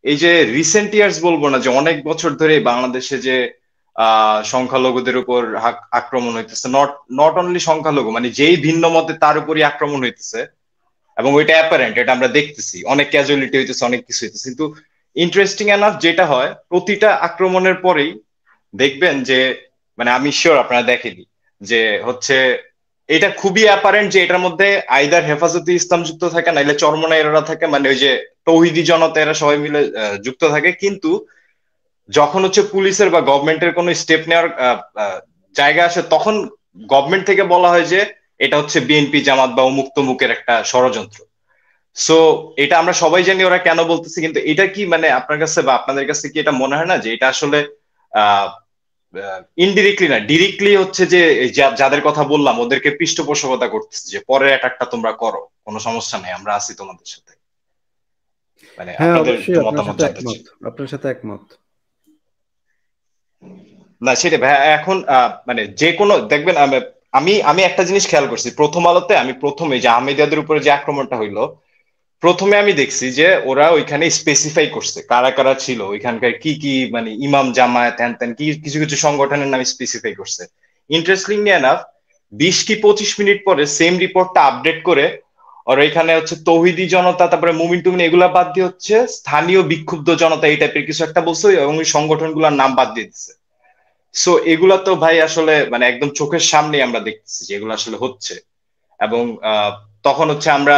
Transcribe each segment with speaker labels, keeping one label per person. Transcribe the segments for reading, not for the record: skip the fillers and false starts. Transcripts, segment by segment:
Speaker 1: এই যে recent years বলবো না, যে অনেক বছর ধরে বাংলাদেশে যে সংখ্যালঘুদের উপর আক্রমণ হইতেছে, নট নট অনলি সংখ্যালঘু, মানে যেই ভিন্ন মতে তার উপরই আক্রমণ হইতেছে, এবং ওইটা অ্যাপারেন্ট, এটা আমরা দেখতেছি, অনেক ক্যাজুয়ালিটি হইতেছে, অনেক কিছু হইতেছে। কিন্তু ইন্টারেস্টিং এনাফ যেটা হয়, প্রতিটা আক্রমণের পরেই দেখবেন যে, মানে আমি শিওর আপনারা দেখেনি যে হচ্ছে, এটা খুবই অ্যাপারেন্ট যে এটার মধ্যে আইদার হেফাজতে ইসলাম যুক্ত থাকে, নাইলে চরমনাইরা থাকে, মানে ওই যে তৌহিদি জনতা, এরা সবাই মিলে যুক্ত থাকে। কিন্তু যখন হচ্ছে পুলিশের বা গভর্নমেন্টের কোনো স্টেপ নেওয়ার জায়গা আসে, তখন গভর্নমেন্ট থেকে বলা হয় যে এটা হচ্ছে বিএনপি জামাত বা অমুক তমুকের একটা ষড়যন্ত্র। সো এটা আমরা সবাই জানি ওরা কেন বলতেছে, কিন্তু এটা কি মানে আপনার কাছে বা আপনাদের কাছে কি এটা মনে হয় না যে এটা আসলে আহ ইনডিরেক্টলি না ডিরেক্টলি হচ্ছে যে এই যাদের কথা বললাম ওদেরকে পৃষ্ঠপোষকতা করতেছে, যে পরের অ্যাটাকটা তোমরা করো, কোনো সমস্যা নেই, আমরা আছি তোমাদের সাথে। মানে
Speaker 2: হ্যাঁ,
Speaker 1: আপনাদের
Speaker 2: অবশ্যই
Speaker 1: একটু
Speaker 2: আপনার
Speaker 1: মতামত
Speaker 2: সাথে
Speaker 1: জানতে চাই।
Speaker 2: একমত, আপনার সাথে একমত।
Speaker 1: না সেটা ভাই, এখন মানে যে কোনো দেখবেন, আমি আমি একটা জিনিস খেয়াল করছি প্রথম আলোতে, আমি প্রথমে যে আহমেদিয়াদের উপরে যে আক্রমণটা হইলো, প্রথমে আমি দেখছি যে ওরা ওইখানে স্পেসিফাই করছে কারা কারা ছিল ওইখানকার, কি কি মানে ইমাম জামায়াত হ্যান ত্যান কি কিছু কিছু সংগঠনের নাম স্পেসিফাই করছে। ইন্টারেস্টিংলি এনাফ 20 কি 25 মিনিট পরে সেম রিপোর্টটা আপডেট করে, আর এখানে হচ্ছে তৌহিদি জনতা, তারপরে মুমিন টুমিন এগুলা বাদ দিয়ে হচ্ছে স্থানীয় বিক্ষুব্ধ জনতা এই টাইপের কিছু একটা বলছে, এবং ওই সংগঠনগুলোর নাম বাদ দিয়ে দিচ্ছে। সো এগুলা তো ভাই আসলে মানে একদম চোখের সামনে আমরা দেখতেছি যে এগুলো আসলে হচ্ছে। এবং আহ, তখন হচ্ছে আমরা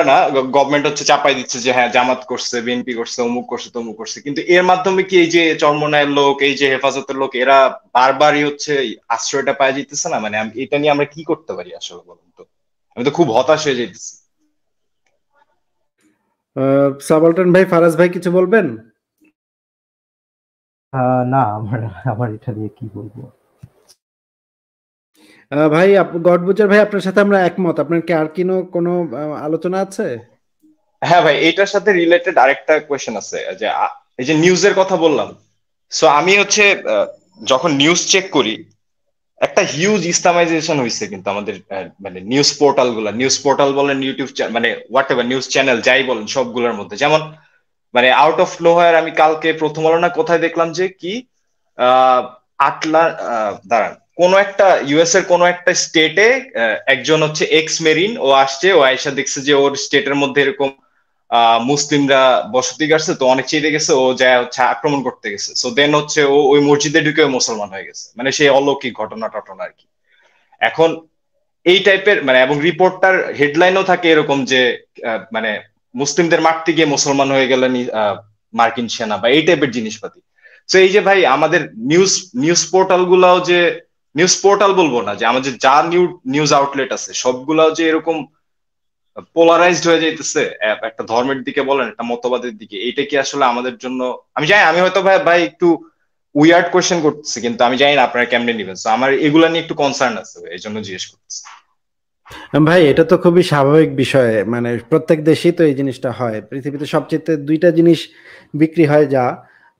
Speaker 1: না, গভর্নমেন্ট হচ্ছে চাপাই দিচ্ছে যে হ্যাঁ জামাত করছে, বিএনপি করছে, অমুক করছে, তমুক করছে, কিন্তু এর মাধ্যমে কি এই যে চরমনায়ের লোক, এই যে হেফাজতের লোক, এরা বারবারই হচ্ছে এই আশ্রয়টা পাওয়া যেতেছে না? মানে এটা নিয়ে আমরা কি করতে পারি আসলে বলুন তো? আমি তো খুব হতাশ হয়ে যেতেছি।
Speaker 2: সাবালটান ভাই, ফারাজ ভাই কিছু বলবেন?
Speaker 3: না, আমার আমার এটা দিয়ে কি বলবো।
Speaker 2: ভাই, গডবুচার ভাই, আপনার সাথে আমরা একমত। আপনার কি আর কোনো আলোচনা আছে?
Speaker 1: হ্যাঁ ভাই, এটার সাথে রিলেটেড আরেকটা কোয়েশ্চেন আছে, যে এই যে নিউজের কথা বললাম, সো আমি হচ্ছে যখন নিউজ চেক করি, একটা হিউজ ইসলামাইজেশন হয়েছে কিন্তু আমাদের মানে নিউজ পোর্টাল বলেন, ইউটিউব মানে হোয়াট এভার নিউজ চ্যানেল যাই বলেন, সবগুলোর মধ্যে যেমন মানে আউট অফ নোহোয়ার আমি কালকে প্রথম আলো না কোথায় দেখলাম যে কি আহ দাঁড়ান, কোন একটা ইউএস এর কোন একটা স্টেটে একজন হচ্ছে এক্স মেরিন, ও আসছে, ও আয়সা দেখছে যে ওর স্টেটের মধ্যে এরকম মুসলিমরা বসতি গেছে, তো অনেক চেয়ে গেছে, ও যায় হচ্ছে আক্রমণ করতে গেছে, সো দেন হচ্ছে ও ওই মসজিদে ঢুকে মুসলমান হয়ে গেছে, মানে সেই অলৌকিক ঘটনা টটনা আর কি। এখন এই টাইপের মানে, এবং রিপোর্টটার হেডলাইনও থাকে এরকম যে মানে মুসলিমদের মারতে গিয়ে মুসলমান হয়ে গেলেন মার্কিন সেনা, বা এই টাইপের জিনিসপাতি। তো এই যে ভাই আমাদের নিউজ নিউজ পোর্টাল গুলাও যে, নিউজ পোর্টাল বলবো না, যে আমাদের যা নিউজ আউটলেট আছে সবগুলাও যে এরকম পোলারাইজড হয়ে যাইতেছে, একটা ধর্মের দিকে বলেন, একটা মতবাদের দিকে, এইটা কি আসলে আমাদের জন্য, আমি জানি আমি হয়তো ভাই ভাই একটু উইয়ার্ড কোয়েশ্চেন করতেছি, কিন্তু আমি জানি না আপনারা কেমনে নিবেন, তো আমার এগুলা নিয়ে একটু কনসার্ন আছে, এই জন্য জিজ্ঞেস করতেছি।
Speaker 2: ভাই, এটা তো খুবই স্বাভাবিক বিষয়। মানে প্রত্যেক দেশেই তো এই জিনিসটা হয়। পৃথিবীতে সবচেয়ে দুইটা জিনিস বিক্রি হয়, যা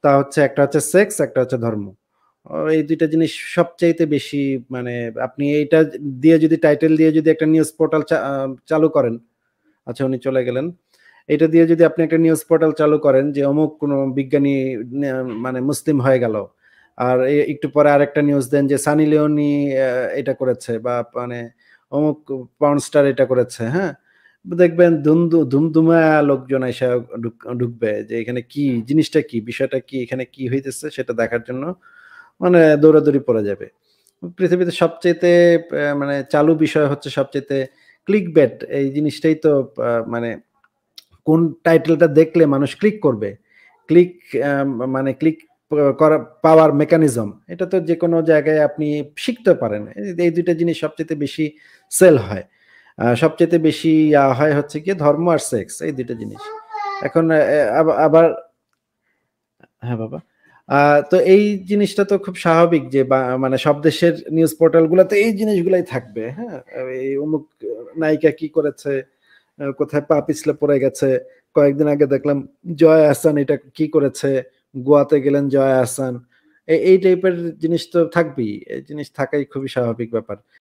Speaker 2: তা হচ্ছে একটা হচ্ছে সেক্স, একটা হচ্ছে ধর্ম। এই দুইটা জিনিস সবচাইতে বেশি। মানে আপনি এইটা দিয়ে যদি, টাইটেল দিয়ে যদি একটা নিউজ পোর্টাল চালু করেন, আচ্ছা উনি চলে গেলেন, এটা দিয়ে যদি আপনি একটা নিউজ পোর্টাল চালু করেন যে অমুক কোনো বিজ্ঞানী মানে মুসলিম হয়ে গেল, আর একটু পরে আরেকটা নিউজ দেন যে সানি লিওনি এটা করেছে, বা মানে অমুক পাউন্ড স্টার এটা করেছে, হ্যাঁ, দেখবেন ধুমধুমা লোকজন এসে ঢুকবে যে এখানে কি জিনিসটা, কি বিষয়টা, কি এখানে কি হইতেছে সেটা দেখার জন্য মানে দৌড়াদৌড়ি পড়ে যাবে। পৃথিবীতে সবচেয়েতে মানে চালু বিষয় হচ্ছে সবচেয়েতে ক্লিক বেট। এই জিনিসটাই তো মানে কোন টাইটেলটা দেখলে মানুষ ক্লিক করবে, ক্লিক মানে ক্লিক করা পাওয়ার মেকানিজম, এটা তো যে কোনো জায়গায় আপনি শিখতে পারেন। এই দুইটা জিনিস সবচেয়ে বেশি সেল হয়। সবচেয়ে বেশি হয় হচ্ছে কি ধর্ম আর সেক্স, এই দুইটা জিনিস। এখন আবার হ্যাঁ বাবা, তো এই জিনিসটা তো খুব স্বাভাবিক যে মানে সব দেশের নিউজ পোর্টাল গুলাতে এই জিনিসগুলাই থাকবে। হ্যাঁ, এই অমুক নায়িকা কি করেছে, কোথায় পা পিছলে পড়ে গেছে। কয়েকদিন আগে দেখলাম জয়া আহসান এটা কি করেছে, গোয়াতে গেলেন জয়া আহসান। এই টাইপের জিনিস তো থাকবেই, এই জিনিস থাকাই খুবই স্বাভাবিক ব্যাপার।